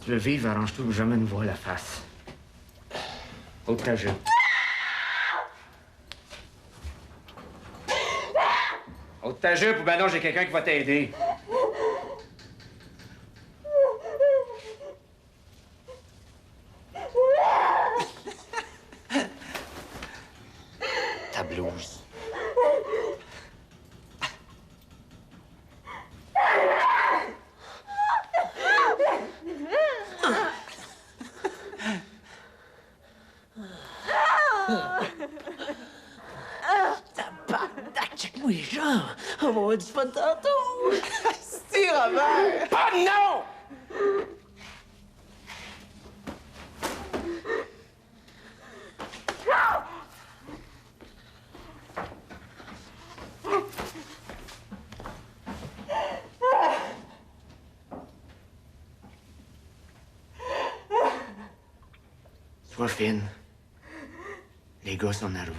Tu veux vivre, arrange-toi que jamais ne vois la face. Ôte ta jupe. Ôte ta jupe ou ben non, j'ai quelqu'un qui va t'aider. Ta blouse. Tabarnak, check-moi les jambes! On va avoir du fun tantôt! C'est Robert! Ah non! Sois fine. Les gars sont nerveux.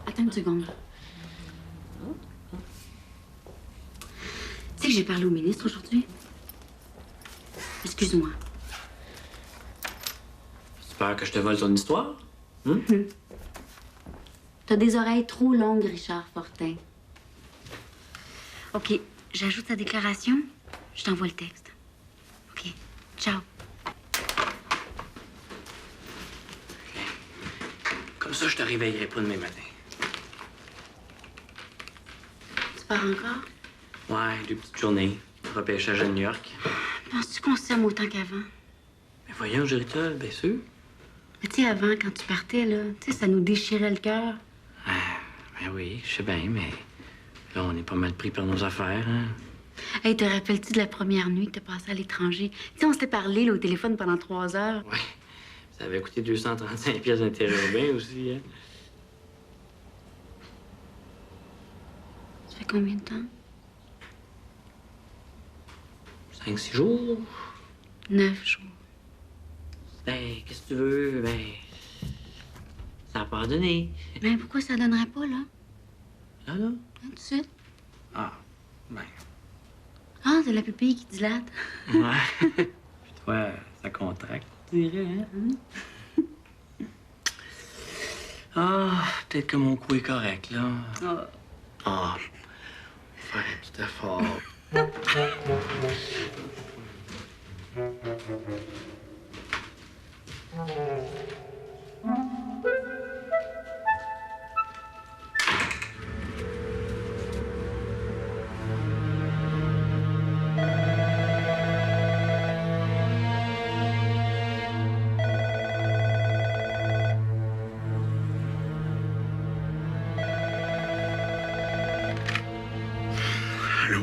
Attends une seconde. Tu sais que j'ai parlé au ministre aujourd'hui? Excuse-moi. Tu peur que je te vole ton histoire? T'as des oreilles trop longues, Richard Fortin. OK, j'ajoute ta déclaration. Je t'envoie le texte. OK, ciao. Comme ça, je te réveillerai pas demain matin. Tu pars encore? Ouais, 2 petites journées. Repêchage à New York. Penses-tu qu'on s'aime autant qu'avant? Mais voyons, Jérita, bien sûr. Mais tu sais, avant, quand tu partais, là, tu sais, ça nous déchirait le cœur. Ben oui, je sais bien, mais là, on est pas mal pris par nos affaires, hein? Hey, te rappelles-tu de la première nuit que t'as passée à l'étranger? Tu sais, on s'était parlé là, au téléphone pendant 3 heures. Ouais. Ça avait coûté 235 pièces d'interurbain aussi, hein? Ça fait combien de temps? 5-6 jours. 9 jours. Ben, qu'est-ce que tu veux? Ben, ça a pas donné. Mais pourquoi ça donnerait pas, là? Là, là? Hein, tout de suite? Ah, ben. Ah, c'est la pupille qui dilate. Ouais. Puis toi, ça contracte, tu dirais, hein? Ah, peut-être que mon coup est correct, là. Ah. Faire un petit effort. Allô?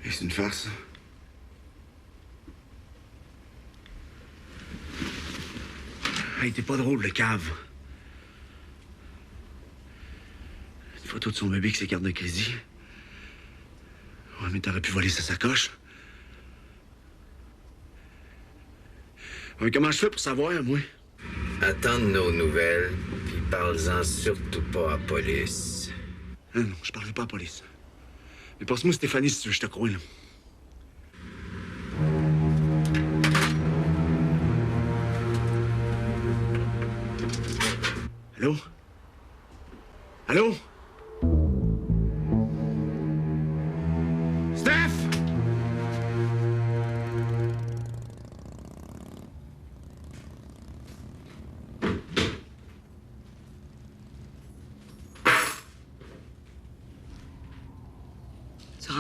Et c'est une farce, ça? Hey, t'es pas drôle, le cave. Une photo de son bébé avec ses cartes de crédit. Ouais, mais t'aurais pu voler sa sacoche. Ouais, comment je fais pour savoir, moi? Attends nos nouvelles, puis parle-en surtout pas à la police. Non, non, je parlerai pas à la police. Mais passe-moi Stéphanie si tu veux, je te crois, là. Allô? Allô? Steph!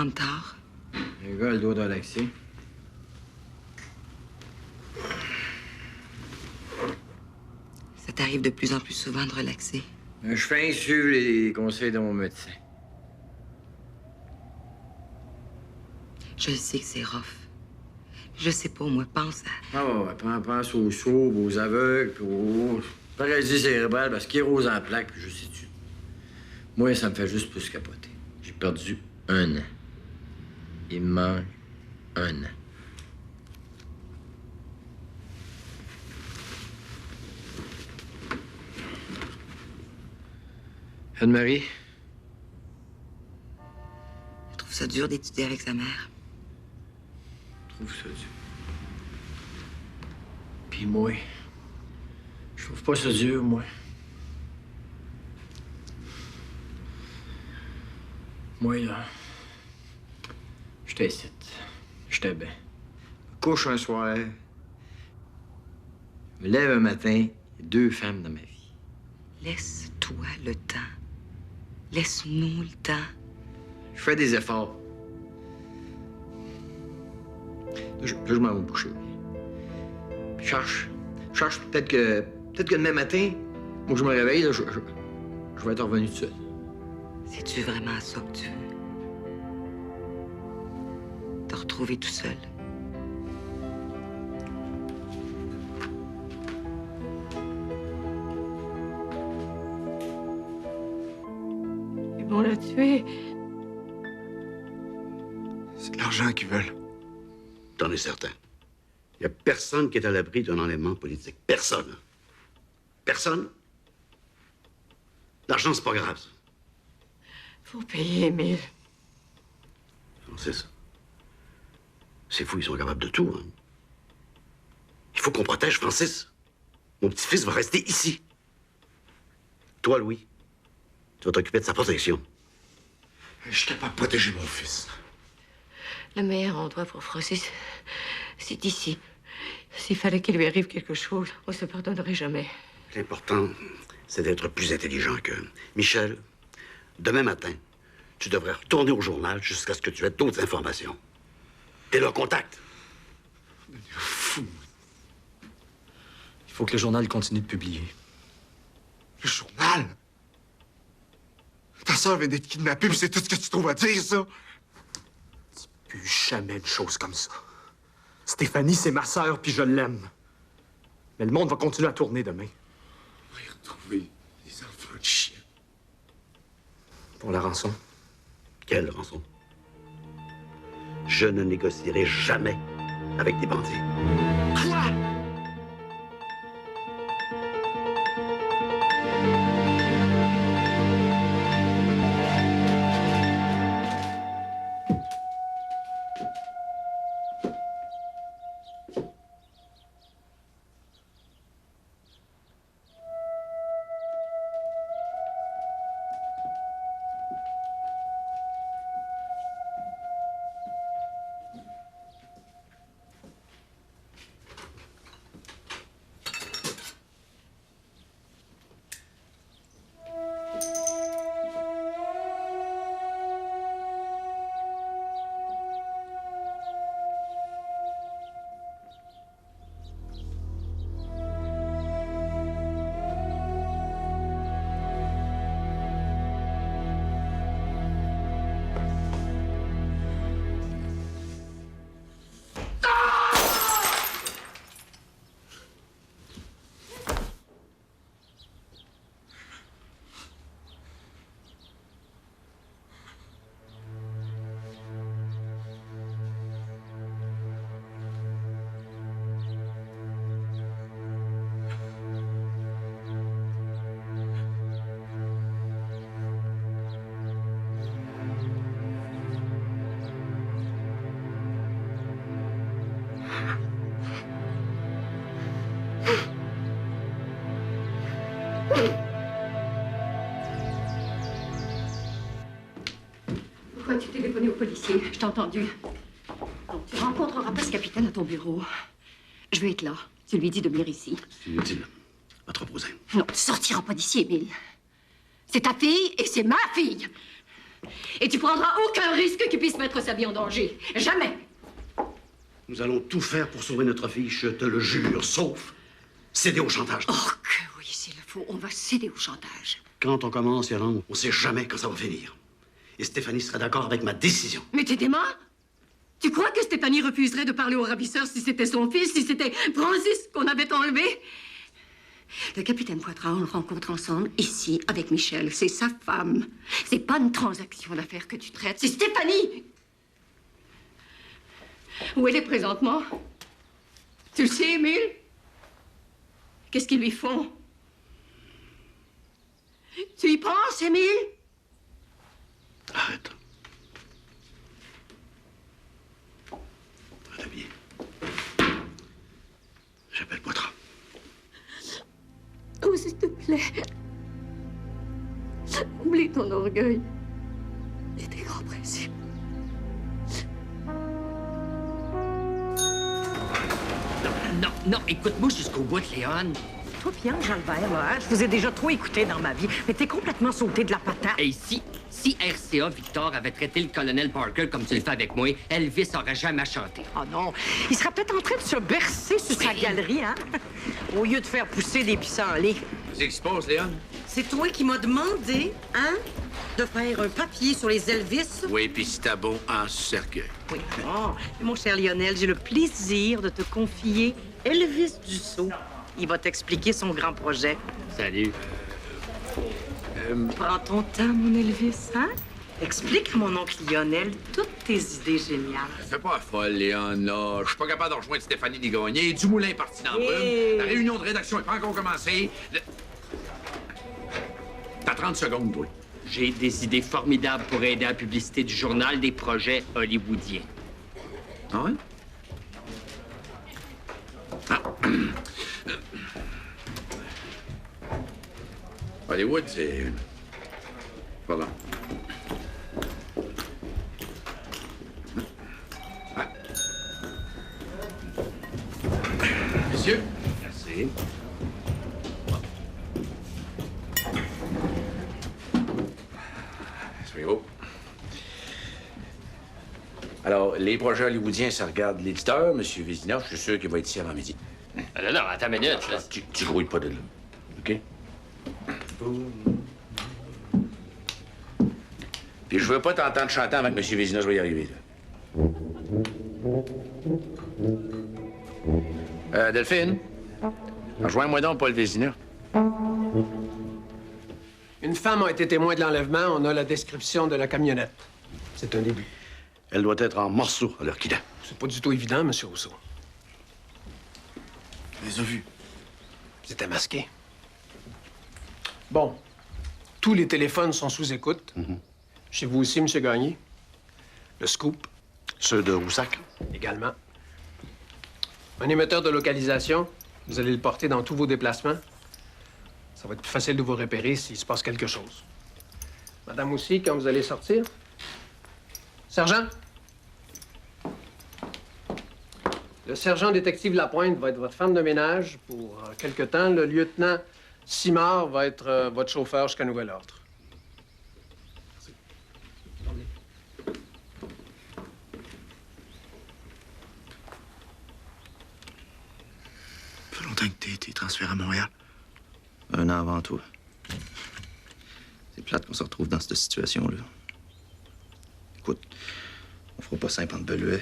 rentre tard. Le gars a le doigt de relaxer. Ça t'arrive de plus en plus souvent de relaxer. Je fais suivre les conseils de mon médecin. Je sais que c'est rough. Je sais pas, moi, pense à... Ah ouais, pense aux sourds, aux aveugles, puis aux paralysie cérébrale, parce sclérose en plaques, puis je sais tu. Moi, ça me fait juste plus capoter. J'ai perdu 1 an. Il me manque 1 an. Anne-Marie? Je trouve ça dur d'étudier avec sa mère. Je trouve ça dur. Puis moi, je trouve pas ça dur, moi. Moi, là, j'étais ici. J'étais bien. Je me couche un soir. Je me lève un matin, il y a 2 femmes dans ma vie. Laisse-toi le temps. Laisse-nous le temps. Je fais des efforts. Là, je m'en vais me coucher. Puis je cherche peut-être que demain matin, moi, je me réveille, là, je vais être revenu tout seul. C'est-tu vraiment ça que tu veux? Te retrouver tout seul? Ils vont le tuer. C'est l'argent qu'ils veulent. T'en es certain. Il n'y a personne qui est à l'abri d'un enlèvement politique. Personne. Personne. L'argent, c'est pas grave, ça. Faut payer, Émile. Non, c'est ça. C'est fou, ils sont capables de tout, hein. Il faut qu'on protège Francis. Mon petit-fils va rester ici. Toi, Louis, tu vas t'occuper de sa protection. Je suis capable de protéger mon fils. Le meilleur endroit pour Francis, c'est ici. S'il fallait qu'il lui arrive quelque chose, on se pardonnerait jamais. L'important, c'est d'être plus intelligent qu'eux. Michel, demain matin, tu devrais retourner au journal jusqu'à ce que tu aies d'autres informations. T'es leur contact. Fou. Il faut que le journal continue de publier. Le journal? Ta sœur vient d'être kidnappée, puis c'est tout ce que tu trouves à dire, ça? Plus jamais une chose comme ça. Stéphanie, c'est ma sœur, puis je l'aime. Mais le monde va continuer à tourner demain. On va y retrouver les enfants de chien. Pour la rançon. Quelle rançon? Je ne négocierai jamais avec des bandits. Quoi? Pourquoi tu téléphoné au policier? Je t'ai entendu. Non, tu rencontreras pas ce capitaine à ton bureau. Je vais être là. Tu lui dis de venir ici. C'est inutile. Va te reposer. Non, tu sortiras pas d'ici, Émile. C'est ta fille et c'est ma fille. Et tu prendras aucun risque qui puisse mettre sa vie en danger. Jamais. Nous allons tout faire pour sauver notre fille, je te le jure, sauf céder au chantage. Oh, que oui, s'il le faut, on va céder au chantage. Quand on commence, Yolande, on sait jamais quand ça va finir. Et Stéphanie serait d'accord avec ma décision. Mais t'es dément? Tu crois que Stéphanie refuserait de parler au ravisseur si c'était son fils, si c'était Francis qu'on avait enlevé? Le capitaine Poitras, on le rencontre ensemble, ici, avec Michel. C'est sa femme. C'est pas une transaction d'affaires que tu traites, c'est Stéphanie! Où elle est présentement? Tu le sais, Émile? Qu'est-ce qu'ils lui font? Tu y penses, Émile? Arrête. Très bien. J'appelle Poitras. Oh, s'il te plaît. Oublie ton orgueil et tes grands principes. Non, écoute-moi jusqu'au bout, Léon. Toi, Pierre Jalbert, là, hein, je vous ai déjà trop écouté dans ma vie, mais t'es complètement sauté de la patate. Et si RCA Victor avait traité le colonel Parker comme tu le fais avec moi, Elvis aurait jamais chanté. Oh non, il serait peut-être en train de se bercer sur sa galerie, hein? Au lieu de faire pousser des pissenlits. Qu'est-ce qui se passe, Léon? C'est toi qui m'as demandé, hein, de faire un papier sur les Elvis? Oui, puis c'est bon en cercueil. Oui. Oh, mon cher Lionel, j'ai le plaisir de te confier Elvis Dussault. Il va t'expliquer son grand projet. Salut. Prends ton temps, mon Elvis, hein? Explique à mon oncle Lionel toutes tes idées géniales. Fais pas folle, Léon, là. Je suis pas capable de rejoindre Stéphanie Ligonier. Du moulin est parti dans le brume. Hey. La réunion de rédaction n'est pas encore commencée. T'as 30 secondes, toi. J'ai des idées formidables pour aider à la publicité du journal des projets hollywoodiens. Ah ouais? Ah. Hollywood, c'est... Voilà. Ah. Messieurs. Merci. Soyez beau. Alors, les projets hollywoodiens, ça regarde l'éditeur, M. Vézina. Je suis sûr qu'il va être ici avant midi. Non, attends une minute, là. Tu grouilles pas de là. OK? Puis je veux pas t'entendre chanter avec M. Vézina, je vais y arriver, là. Delphine? Rejoins-moi donc Paul Vézina. Une femme a été témoin de l'enlèvement. On a la description de la camionnette. C'est un début. Elle doit être en morceaux à l'heure qu'il est. C'est pas du tout évident, M. Rousseau. Je les ai vus. C'était masqué. Bon. Tous les téléphones sont sous écoute. Chez vous aussi, M. Gagné. Le scoop. Ceux de Roussac. Également. Un émetteur de localisation. Vous allez le porter dans tous vos déplacements. Ça va être plus facile de vous repérer s'il se passe quelque chose. Madame aussi, quand vous allez sortir. Sergent. Le sergent détective Lapointe va être votre femme de ménage pour quelque temps. Le lieutenant Simard va être votre chauffeur jusqu'à nouvel ordre. Ça fait longtemps que t'es été transféré à Montréal. Un an avant toi. C'est plate qu'on se retrouve dans cette situation-là. Écoute, on fera pas 50 beluets.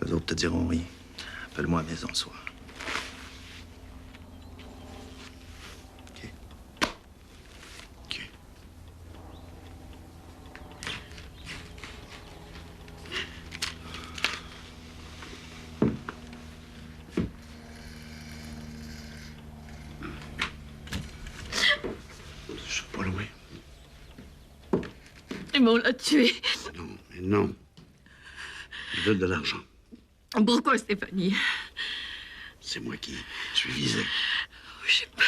Eux autres te diront rien. Appelle-moi à la maison le soir. OK. OK. Je suis pas loin. Et on l'a tué. Non, mais non. Ils veulent de l'argent. Pourquoi, Stéphanie? C'est moi qui suis visé. Je sais pas.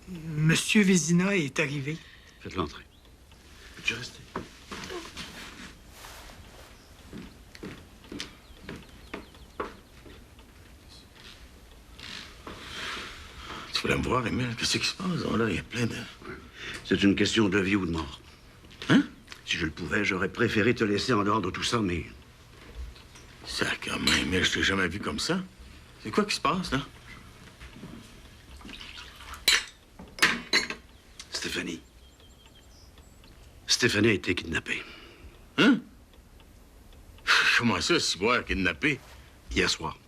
Monsieur Vézina est arrivé. Faites l'entrée. Peux-tu rester? Tu vas voulais me voir, Émile. Qu'est-ce qui se passe? Oh, là, il y a plein de... C'est une question de vie ou de mort. Hein? Si je le pouvais, j'aurais préféré te laisser en dehors de tout ça, mais... Sacrément, Émile, je t'ai jamais vu comme ça. C'est quoi qui se passe, là? Stéphanie. Stéphanie a été kidnappée. Hein? Comment ça, Ciboire, kidnappé? Hier soir,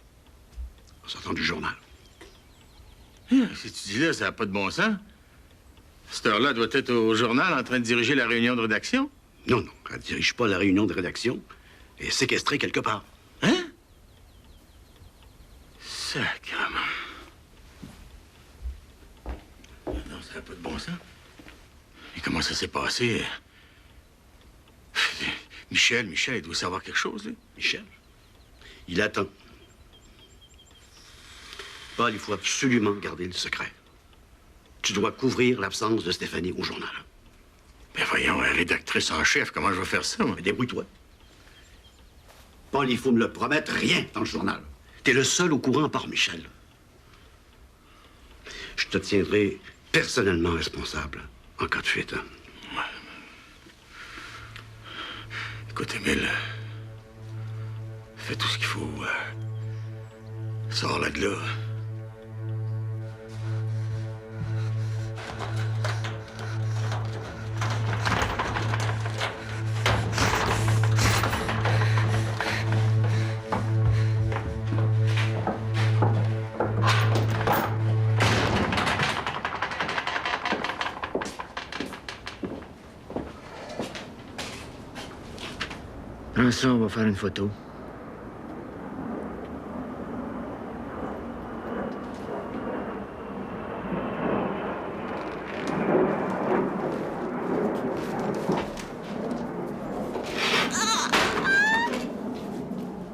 en sortant du journal. Hein? Si tu dis là, ça n'a pas de bon sens. Cette heure-là, elle doit être au journal en train de diriger la réunion de rédaction. Non, non, elle ne dirige pas la réunion de rédaction. Elle est séquestrée quelque part. Hein? Sacrément. Non, ça n'a pas de bon sens. Et comment ça s'est passé? Michel, il doit savoir quelque chose, lui. Michel? Il attend. Paul, il faut absolument garder le secret. Tu dois couvrir l'absence de Stéphanie au journal. Ben voyons, rédactrice en chef, comment je vais faire ça, moi? Débrouille-toi. Paul, il faut me le promettre, rien dans le journal. T'es le seul au courant par Michel. Je te tiendrai personnellement responsable en cas de fuite. Écoute, Émile, fais tout ce qu'il faut. Sors là de là. Prends ça, on va faire une photo.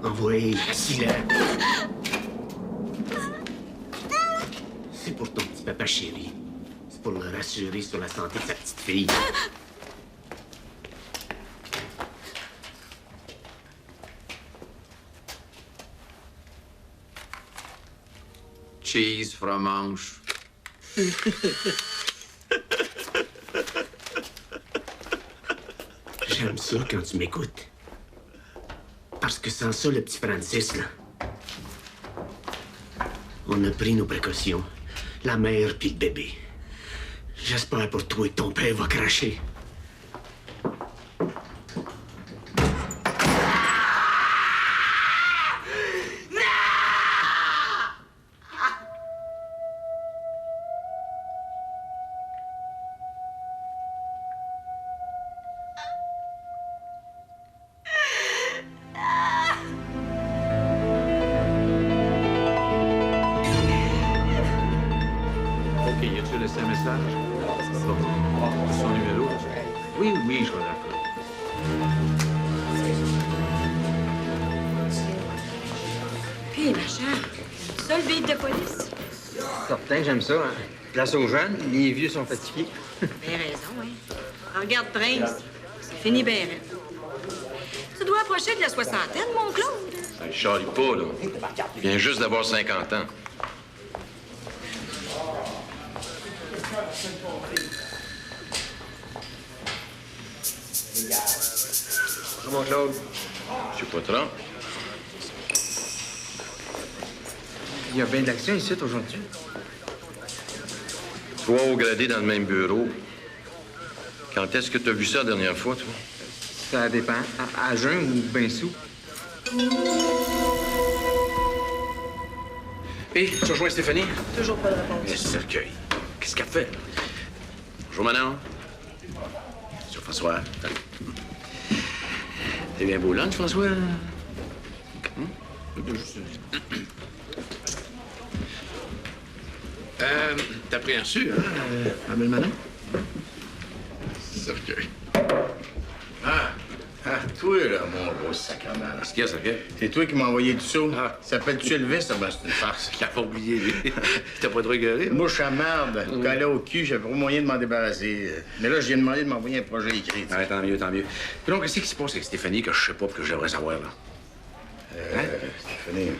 Envoyez, assis-la. C'est pour ton petit papa chéri. C'est pour le rassurer sur la santé de sa petite fille. Cheese, fromage. J'aime ça quand tu m'écoutes. Parce que sans ça, le petit Francis, là, on a pris nos précautions. La mère puis le bébé. J'espère pour toi que ton père va cracher. OK, as-tu laissé un message? Bon. Son numéro? Oui, je vais l'appeler. Puis, ma chère, seul beat de police. Certain, j'aime ça, hein. Place aux jeunes, les vieux sont fatigués. Bien raison, oui. Regarde, Prince, c'est fini, bien raide. Tu dois approcher de la soixantaine, mon Claude. Il charrie pas, là. Il vient juste d'avoir 50 ans. Mon Claude. Monsieur Poitras. Il y a bien d'action ici aujourd'hui. 3 hauts gradés dans le même bureau. Quand est-ce que tu as vu ça la dernière fois, toi? Ça dépend. À jeun ou bien sous. Hé, tu rejoins Stéphanie? Toujours pas de réponse. Le cercueil. Qu'est-ce qu'elle fait? Bonjour, Manon. Monsieur François. C'est bien beau lunch, François? T'as pris un reçu, hein, ma belle Manon? Cercueil. Toi, là, mon gros sacrement. Qu'est-ce qu'il y a, Cercueil? C'est toi qui m'as envoyé tout ça. S'appelle-tu Elvis? Ah, ben, c'est une farce. Il a pas oublié, lui. T'as pas trop rigolé? Mouche à merde. Collé au cul, j'avais pas moyen de m'en débarrasser. Mais là, je viens demandé de m'envoyer un projet écrit. Ouais, tant mieux, tant mieux. Puis donc, qu'est-ce qui se passe avec Stéphanie que je sais pas puis que je devrais savoir, là? Stéphanie,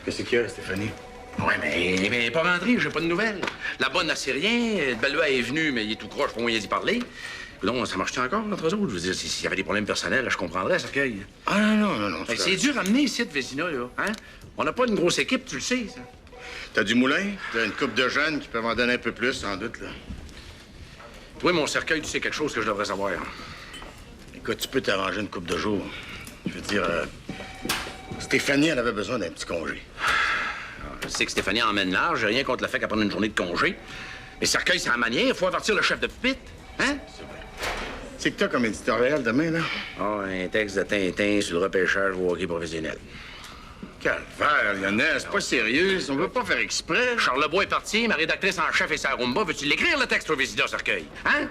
qu'est-ce qu'il y a, Stéphanie? Ouais, mais elle est pas rentrée, j'ai pas de nouvelles. La bonne, elle sait rien. Le Bellois est venu, mais il est tout croche, pas moyen d'y parler. Donc, ça marche-tu encore entre eux autres? Je veux dire, s'il y avait des problèmes personnels, là, je comprendrais, Cercueil. Ah, non. C'est dur à amener ici, de Vézina, là. Hein? On n'a pas une grosse équipe, tu le sais, ça. T'as du moulin, t'as une coupe de jeunes qui peuvent en donner un peu plus, sans doute, là. Toi, mon Cercueil, tu sais quelque chose que je devrais savoir. Écoute, tu peux t'arranger une coupe de jours. Je veux dire, Stéphanie, elle avait besoin d'un petit congé. Je sais que Stéphanie emmène large, j'ai rien contre le fait qu'elle prenne une journée de congé. Mais Cercueil, c'est la manière, il faut avertir le chef de pupitre. Hein? C'est que t'as comme éditorial demain, là? Ah, un texte de Tintin sur le repêchage au hockey professionnel. Calvaire, Lionel, c'est pas sérieux. On veut pas faire exprès. Charlebois est parti, ma rédactrice en chef et sa rumba. Veux-tu l'écrire, le texte au Vézina, Cercueil? Hein?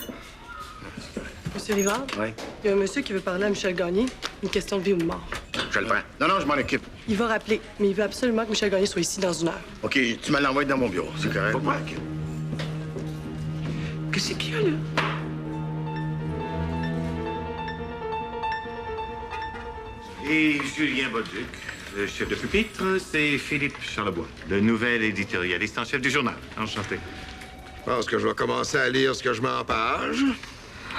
Monsieur Livrard? Oui. Il y a un monsieur qui veut parler à Michel Gagné. Une question de vie ou de mort. Je le prends. Non, je m'en occupe. Il va rappeler, mais il veut absolument que Michel Gagné soit ici dans 1 heure. OK, tu me l'envoies dans mon bureau, c'est correct? Pourquoi? Qu'est-ce qu'il y a, là? Et Julien Bolduc, le chef de pupitre, c'est Philippe Charlebois, le nouvel éditorialiste en chef du journal. Enchanté. Je pense que je vais commencer à lire ce que je mets en page.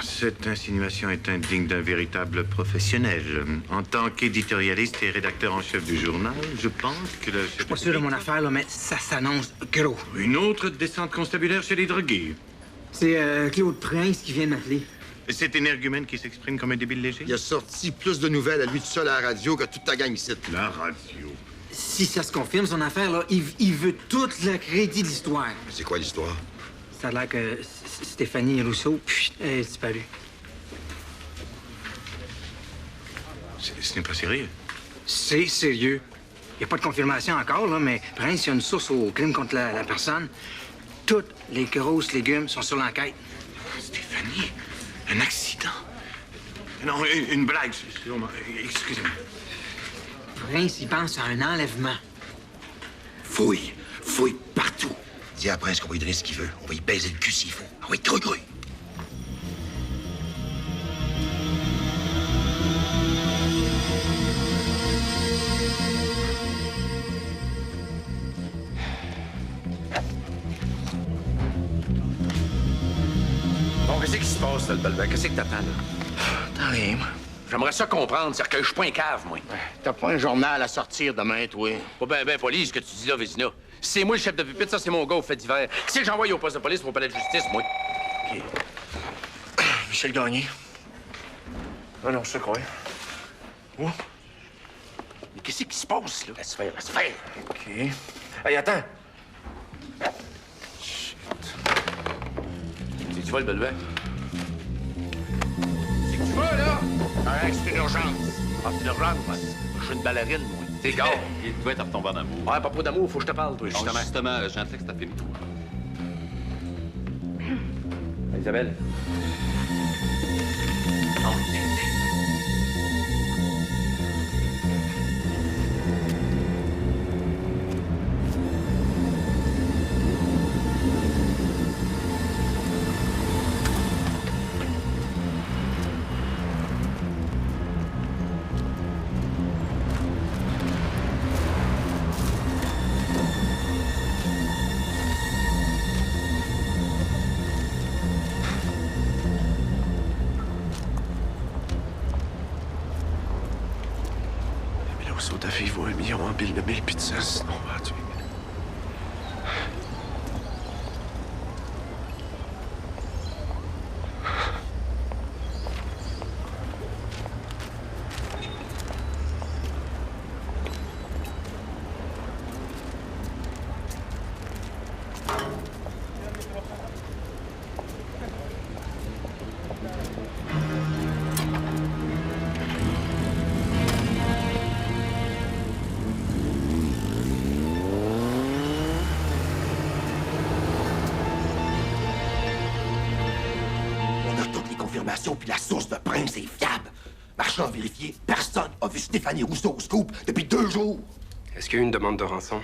Cette insinuation est indigne d'un véritable professionnel. En tant qu'éditorialiste et rédacteur en chef du journal, je pense que le chef... Je suis pas sûr de mon affaire, là, mais ça s'annonce gros. Une autre descente constabulaire chez les drogués. C'est Claude Prince qui vient de m'appeler. Cet énergumène qui s'exprime comme un débile léger? Il a sorti plus de nouvelles à lui tout seul à la radio que toute ta gang ici. La radio. Si ça se confirme, son affaire, là, il veut tout le crédit de l'histoire. C'est quoi l'histoire? Ça a l'air que Stéphanie Rousseau est disparue. Ce n'est pas sérieux. C'est sérieux. Il n'y a pas de confirmation encore, là, mais Prince, il y a une source au crime contre la personne. Toutes les grosses légumes sont sur l'enquête. Stéphanie? Un accident? Non, une blague, sûrement. Excusez-moi. Prince, il pense à un enlèvement. Fouille partout. Dis à Prince qu'on va lui donner ce qu'il veut. On va y baiser le cul s'il faut. Ah oui, gros. Bon, qu'est-ce qui se passe, là, le Belva? Qu'est-ce que t'attends, là? T'as rien, moi. J'aimerais ça comprendre, Cercueil. Je suis pas un cave, moi. T'as pas un journal à sortir demain, toi. Pas ben poli, ce que tu dis là, Vézina. C'est moi le chef de pupitre, ça, c'est mon gars au fait d'hiver. Qui c'est que j'envoie au poste de police pour palais de justice, moi? OK. Michel Gagné. Ah non, je sais quoi. Où? Mais qu'est-ce qui se passe, là? Laisse faire. OK. Hey, attends. Tu vas, le Belva? C'est que tu vas, là? C'est une urgence. Ah, c'est une urgence? Je suis une ballerine, moi. T'es gars, il doit être retombé en amour. Ouais, à propos d'amour, faut que je te parle, toi, justement. Justement, j'ai un texte à filmer. Isabelle. Ta fille vaut 1 million en bill de 1000 pizzas, sinon on va la tuer. Puis la source de Prince est fiable. Marchand a vérifié, personne n'a vu Stéphanie Rousseau au scoop depuis 2 jours. Est-ce qu'il y a eu une demande de rançon?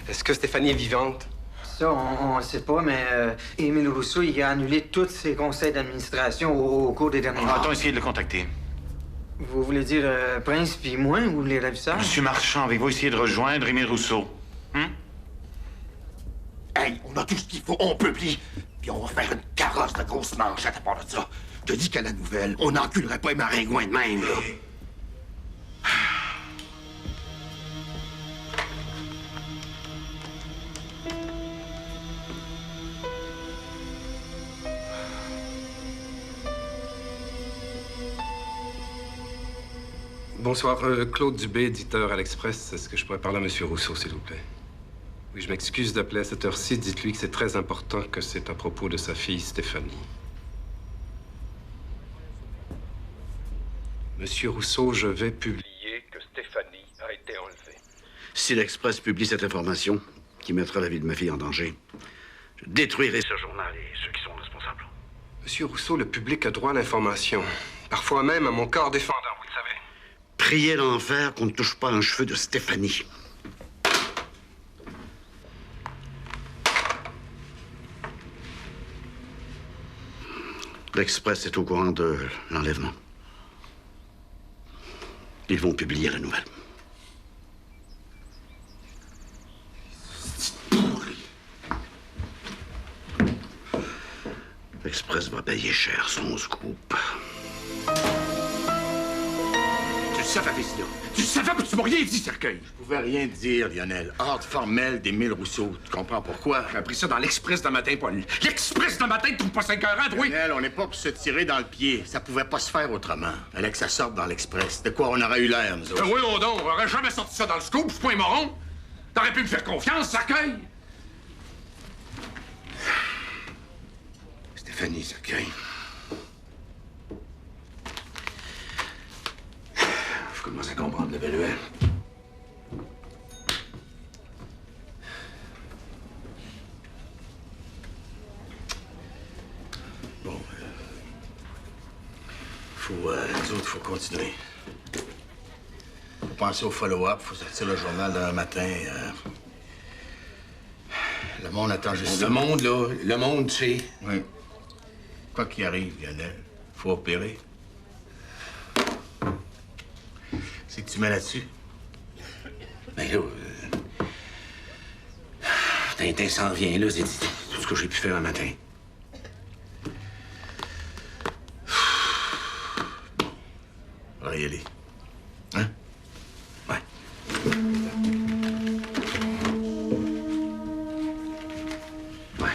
Est-ce que Stéphanie est vivante? Ça, on ne sait pas, mais Émile Rousseau, il a annulé tous ses conseils d'administration au cours des derniers mois. Va-t-on essayer de le contacter? Vous voulez dire Prince puis moi ou les ravisseurs? Monsieur Marchand, avez-vous essayé de rejoindre Émile Rousseau? Hey, on a tout ce qu'il faut, on publie. Puis on va faire une carrosse de grosses manchettes à part de ça. Je te dis qu'à la nouvelle, on n'enculerait pas les maringouins de même, là. Bonsoir, Claude Dubé, éditeur à l'Express. Est-ce que je pourrais parler à M. Rousseau, s'il vous plaît? Oui, je m'excuse d'appeler à cette heure-ci. Dites-lui que c'est très important, que c'est à propos de sa fille Stéphanie. Monsieur Rousseau, je vais publier que Stéphanie a été enlevée. Si l'Express publie cette information, qui mettra la vie de ma fille en danger, je détruirai ce journal et ceux qui sont responsables. Monsieur Rousseau, le public a droit à l'information. Parfois même à mon corps défendant, vous le savez. Priez l'enfer qu'on ne touche pas un cheveu de Stéphanie. L'Express est au courant de l'enlèvement. Ils vont publier la nouvelle. L'Express va payer cher son scoop. Tu savais, Vézina. Tu savais que tu m'as rien dit, Cercueil. Je pouvais rien dire, Lionel. Ordre formel d'Émile Rousseau. Tu comprends pourquoi? J'ai appris ça dans l'Express de matin, Paul. L'Express de matin, tu trouves pas 5 heures, oui? Lionel, on n'est pas pour se tirer dans le pied. Ça pouvait pas se faire autrement. Fallait que ça sorte dans l'Express. De quoi on aurait eu l'air, nous autres? Oui, on donc. On aurait jamais sorti ça dans le scoop, c'est pas un moron. T'aurais pu me faire confiance, Cercueil. Stéphanie, Cercueil. Faut commencer à comprendre le Belluet. Bon, nous autres, faut continuer. Faut penser au follow-up, faut sortir le journal demain matin. Le monde attend juste... Le monde, là, le monde, c'est... Oui. Quoi qu'il arrive, Lionel, faut opérer. C'est que tu mets là-dessus? Ben là, Tintin s'en vient, là, c'est tout ce que j'ai pu faire un matin. On va y aller. Hein? Ouais. Ouais.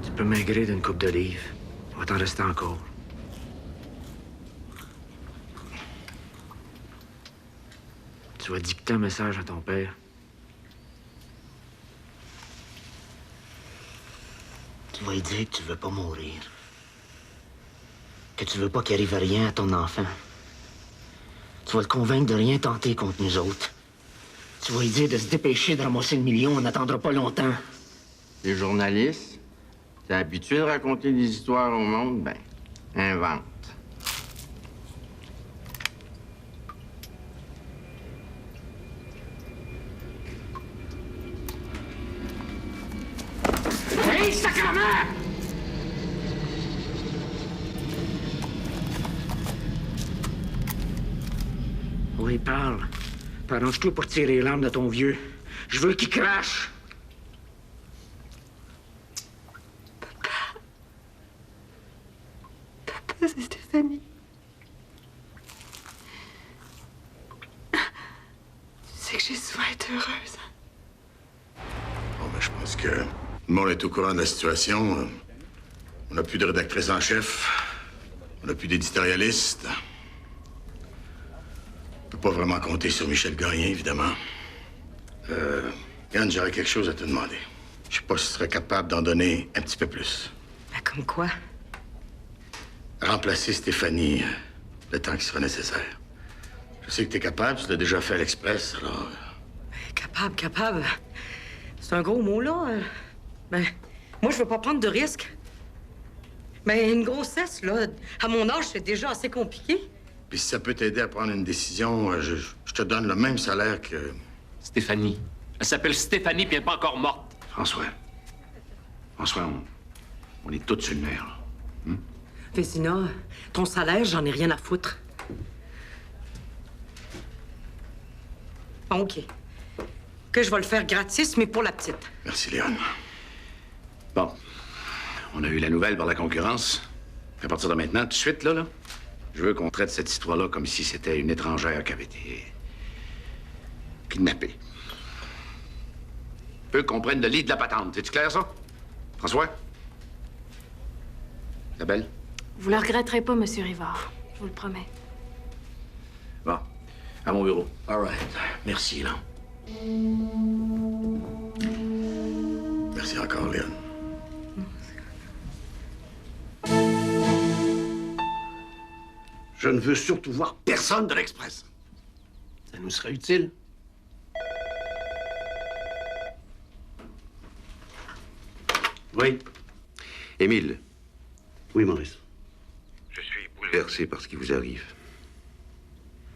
Tu peux maigrir d'une coupe d'olive. On va t'en rester encore. Tu vas dicter un message à ton père. Tu vas lui dire que tu veux pas mourir. Que tu veux pas qu'il arrive rien à ton enfant. Tu vas le convaincre de rien tenter contre nous autres. Tu vas lui dire de se dépêcher de ramasser le million, on n'attendra pas longtemps. Les journalistes, t'es habitué de raconter des histoires au monde? Ben, invente. Hey, sacrement! Oui, parle. Arrange-toi pour tirer les larmes de ton vieux. Je veux qu'il crache. Papa, c'est Stéphanie. Tu sais que j'ai souvent été heureuse. Bon, ben, je pense que le monde est au courant de la situation. On n'a plus de rédactrice en chef. On n'a plus d'éditorialiste. On peut pas vraiment compter sur Michel Gagné, évidemment. Yann, j'aurais quelque chose à te demander. Je sais pas si tu serais capable d'en donner un petit peu plus. Ben, comme quoi? Remplacer Stéphanie le temps qui sera nécessaire. Je sais que t'es capable, tu l'as déjà fait à l'Express, alors... Capable. C'est un gros mot, là. Ben, moi, je veux pas prendre de risques. Mais une grossesse, là, à mon âge, c'est déjà assez compliqué. Puis si ça peut t'aider à prendre une décision, je te donne le même salaire que... Stéphanie. Elle s'appelle Stéphanie, puis elle n'est pas encore morte. François, on est tous sur le nerf, là. Vézina, ton salaire, j'en ai rien à foutre. Bon, OK. Que je vais le faire gratis, mais pour la petite. Merci, Léon. Bon. On a eu la nouvelle par la concurrence. À partir de maintenant, tout de suite, là, je veux qu'on traite cette histoire-là comme si c'était une étrangère qui avait été kidnappée. Peu qu'on prenne le lit de la patente. C'est-tu clair, ça? François? Isabelle? Vous le regretterez pas, Monsieur Rivard. Je vous le promets. Bon. À mon bureau. All right. Merci, là. Merci encore, Léon. Je ne veux surtout voir personne de l'Express. Ça nous serait utile. Oui. Émile. Oui, Maurice. Je suis bouleversé par ce qui vous arrive.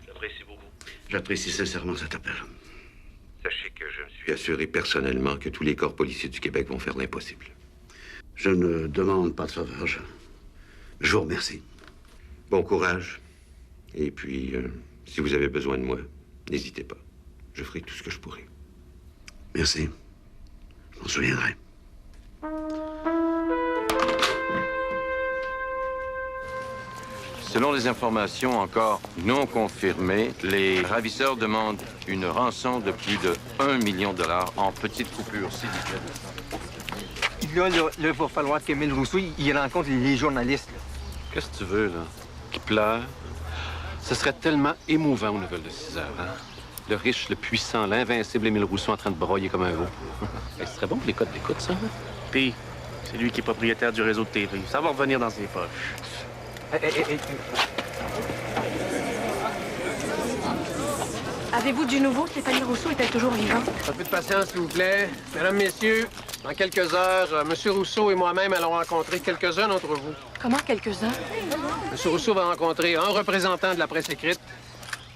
J'apprécie beaucoup. J'apprécie sincèrement cet appel. Sachez que je me suis assuré personnellement que tous les corps policiers du Québec vont faire l'impossible. Je ne demande pas de faveur. Je vous remercie. Bon courage. Et puis, si vous avez besoin de moi, n'hésitez pas. Je ferai tout ce que je pourrai. Merci. Je m'en souviendrai. Selon les informations encore non confirmées, les ravisseurs demandent une rançon de plus de 1 million de dollars en petites coupures, s'il vous plaît. Là, il va falloir qu'Émile Rousseau, il rencontre les journalistes. Là. Qu'est-ce que tu veux, là? Qui pleure? Ce serait tellement émouvant aux nouvelles de 6 heures, hein? Le riche, le puissant, l'invincible Émile Rousseau en train de broyer comme un veau. Ce serait bon que les codes d'écoute, ça. Puis, c'est lui qui est propriétaire du réseau de TV. Ça va revenir dans ses poches. Avez-vous du nouveau? Stéphanie Rousseau est-elle toujours vivante? Un peu de patience, s'il vous plaît. Mesdames, messieurs, dans quelques heures, M. Rousseau et moi-même allons rencontrer quelques-uns d'entre vous. Comment quelques-uns? M. Rousseau va rencontrer un représentant de la presse écrite,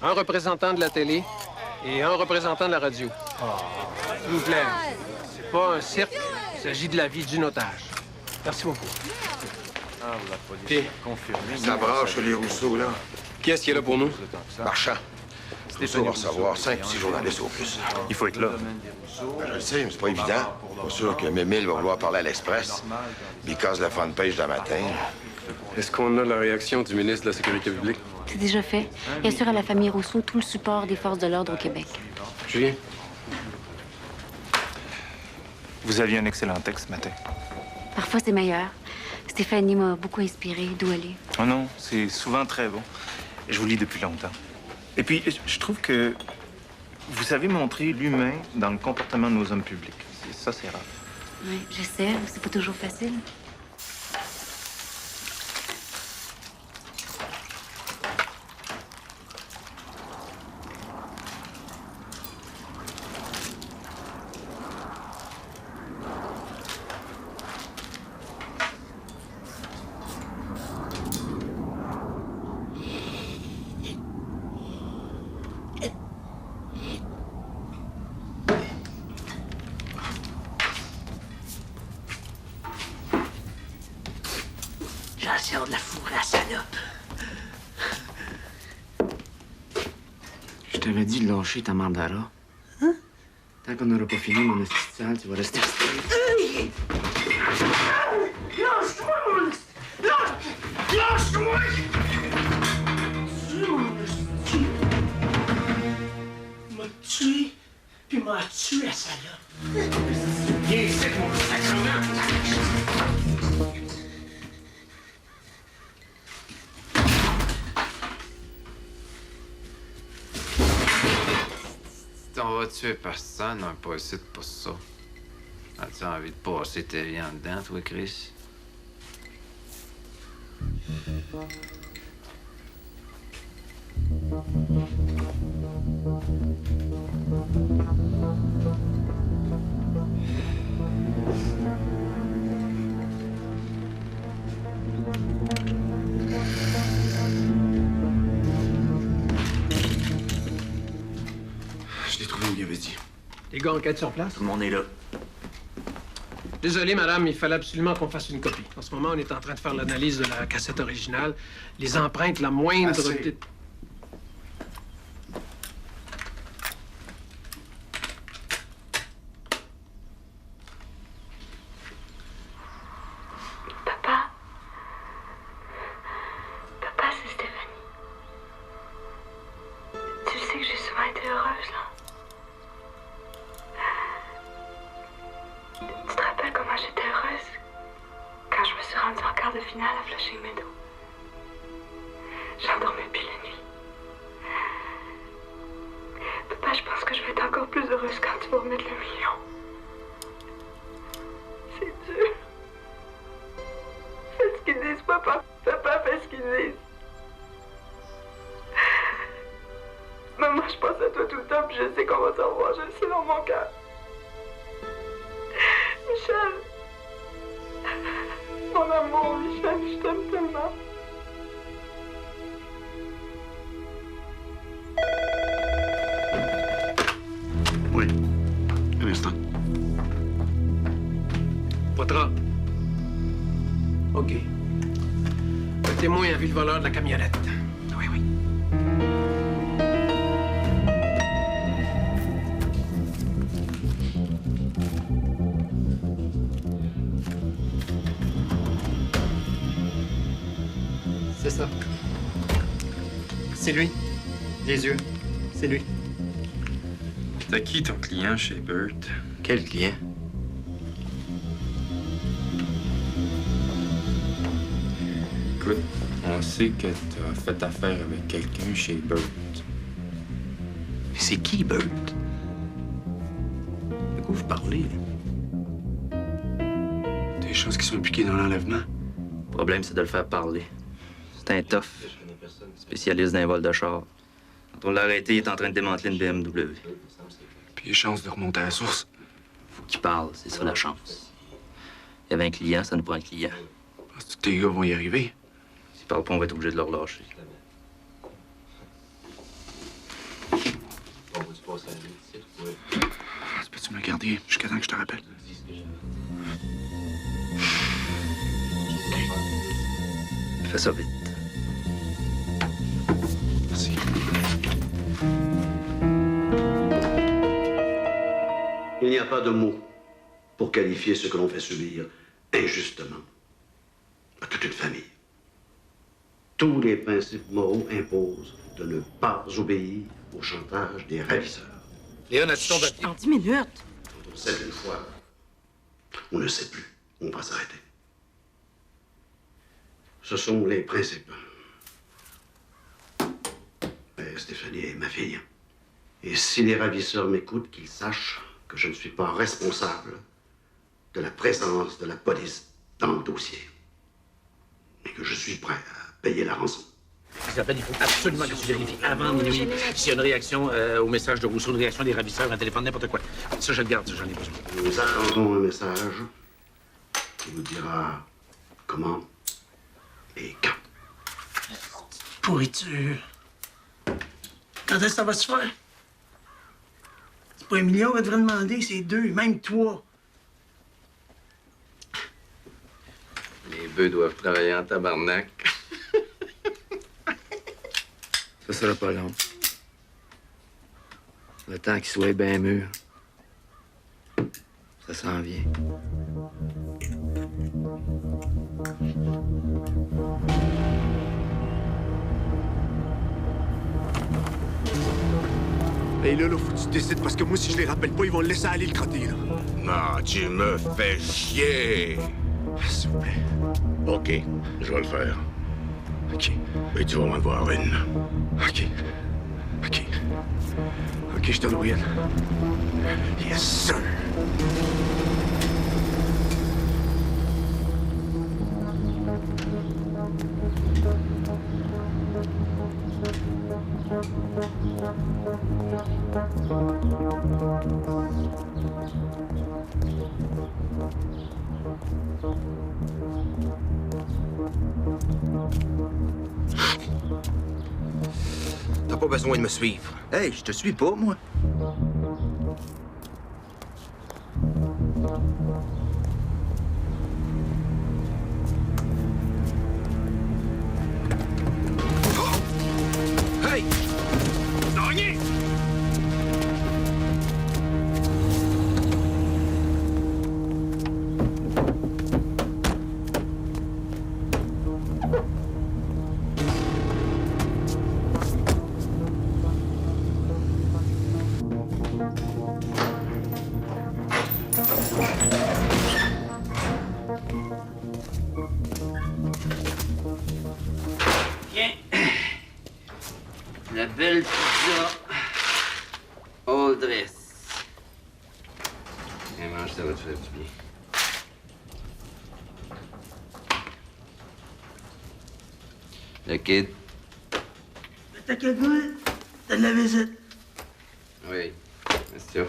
un représentant de la télé et un représentant de la radio. S'il vous plaît, c'est pas un cirque, il s'agit de la vie d'une otage. Merci beaucoup. Ça brache chez les Rousseau, là. Qui est-ce qui est là pour nous? Marchand. Rousseau va recevoir 5 ou 6 journalistes au plus. Il faut être là. Ben, je le sais, mais c'est pas évident. Pas sûr que Mémile va vouloir parler à l'Express. Because le front page de matin. Est-ce qu'on a la réaction du ministre de la Sécurité publique? C'est déjà fait. Il assure à la famille Rousseau tout le support des forces de l'ordre au Québec. Julien? Vous aviez un excellent texte ce matin. Parfois, c'est meilleur. Stéphanie m'a beaucoup inspiré d'où elle est. Oh non, c'est souvent très bon. Je vous lis depuis longtemps. Et puis, je trouve que vous savez montrer l'humain dans le comportement de nos hommes publics. Ça, c'est rare. Oui, j'essaie. C'est pas toujours facile. J'ai de la fourrée à salope. Je t'avais dit de lâcher ta mandara. Hein? Tant qu'on n'aura pas fini mon hostie de salle, tu vas rester assis. Lâche-toi, mon... Lâche-toi! Tu m'en hostie. M'a tué, puis m'a tué à salope. Viens ici, mon sacrement! On va tuer personne, on n'est pas ici pour ça. As-tu envie de passer tes vies en dedans, toi, Chris? Les gars enquêtent sur place? Tout le monde est là. Désolé, madame, il fallait absolument qu'on fasse une copie. En ce moment, on est en train de faire l'analyse de la cassette originale. Les empreintes, la moindre... Assez. Papa? Papa, c'est Stéphanie. Tu sais que j'ai souvent été heureuse, là. Tu te rappelles comment j'étais heureuse quand je me suis rendue en quart de finale à Flushing Meadow? J'en dormais plus la nuit. Papa, je pense que je vais être encore plus heureuse quand tu vas remettre le million. C'est dur. Fais ce qu'ils disent, papa. Papa, fais ce qu'ils disent. Maman, je pense à toi tout le temps, puis je sais qu'on va s'en revoir. Je le sais dans mon cœur. Michel. Mon amour, Michel, je t'aime tellement. Oui. Un instant. Poitras. OK. Le témoin a vu le voleur de la camionnette. Oui, oui. C'est ça. C'est lui. Les yeux. C'est lui. T'as qui ton client chez Burt? Quel client? Écoute, on sait que t'as fait affaire avec quelqu'un chez Burt. Mais c'est qui, Burt? De quoi vous parlez? Des choses qui sont impliquées dans l'enlèvement? Le problème, c'est de le faire parler. C'est un tough. Spécialiste d'un vol de char. Quand on l'a arrêté, il est en train de démanteler une BMW. Puis les chances de remonter à la source? Faut qu'il parle, c'est ça la chance. Il y avait un client, ça nous prend un client. Penses-tu que tes gars vont y arriver? S'ils parlent pas, on va être obligé de leur lâcher. Peux-tu me garder jusqu'à temps que je te rappelle? Fais ça vite. Merci. Il n'y a pas de mots pour qualifier ce que l'on fait subir injustement à toute une famille. Tous les principes moraux imposent de ne pas obéir au chantage des ravisseurs. Léon, as-tu ton papier? En 10 minutes. Quand on sait une fois, on ne sait plus. On va s'arrêter. Ce sont les principes. Mais Stéphanie est ma fille. Et si les ravisseurs m'écoutent, qu'ils sachent que je ne suis pas responsable de la présence de la police dans le dossier. Et que je suis prêt à payer la rançon. Isabelle, il faut absolument que tu vérifies avant minuit s'il y a une réaction au message de Rousseau, une réaction des ravisseurs, un téléphone, n'importe quoi. Ça, je le garde, ça, j'en ai besoin. Nous attendons un message qui nous dira comment et quand. Pourriture. Quand est-ce que ça va se faire? C'est pas 1 million qu'on devrait demander, c'est 2, même 3. Les bœufs doivent travailler en tabarnak. Ça sera pas long. Le temps qu'il soit bien mûr. Ça s'en vient. Et là, faut que tu décides, parce que moi, si je les rappelle pas, ils vont le laisser aller, le crotté, là. Non, tu me fais chier. S'il vous plaît. OK, je vais le faire. OK. Et tu vas m'en voir une. OK. OK. OK, je te le reviens. Yes, sir. T'as pas besoin de me suivre. Hey, je te suis pas, moi. Hey! Gagné! Tiens. La belle pizza. All dress. Tiens, mange, ça va te faire du bien. Le kid? T'as quel goût? T'as de la visite. Oui, c'est sûr.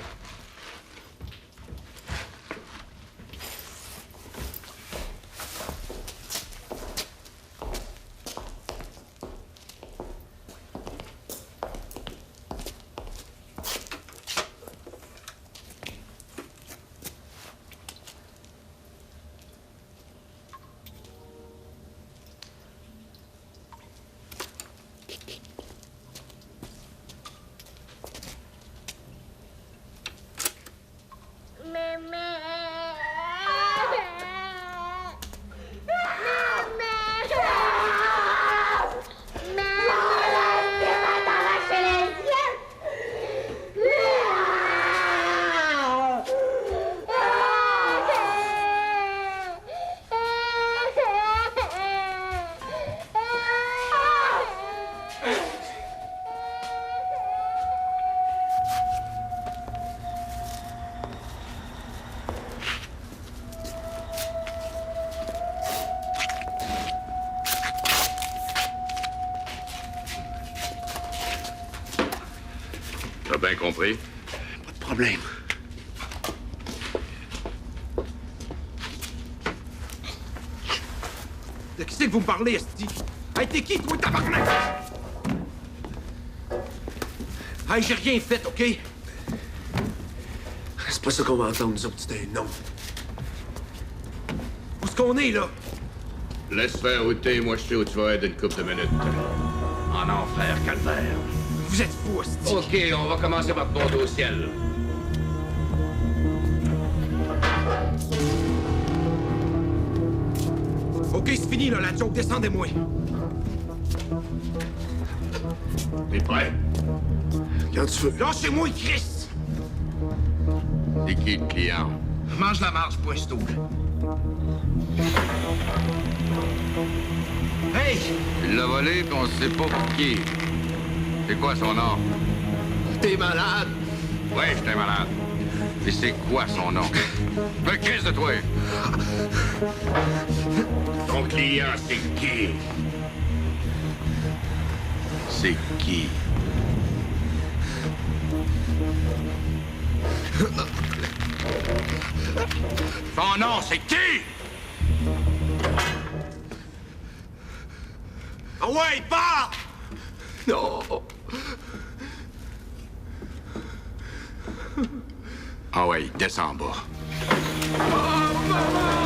T'as bien compris? Pas de problème. De qui c'est que vous me parlez, esti? Hey, t'es qui, toi, tabarnak? Hey, j'ai rien fait, OK? C'est pas ça qu'on va entendre, nous autres, c'est un nom. Où est-ce qu'on est, là? Laisse faire router, moi je sais où tu vas être une couple de minutes. En enfer, calvaire. Vous êtes fous, esti. OK, on va commencer par te monter au ciel. OK, c'est fini, là, la joke, descendez-moi. T'es prêt? Quand tu veux. Lâchez-moi, Chris! C'est qui le client? Mange la marche, point stool. Hey! Il l'a volé, puis on sait pas pour qui. C'est quoi son nom? T'es malade? Oui, j'étais malade. Et c'est quoi son nom? Me crise de toi! Ton client, c'est qui? C'est qui? Son nom, c'est qui? Ah ouais, parle! Non! Ah ouais, descends en bas. Oh, maman!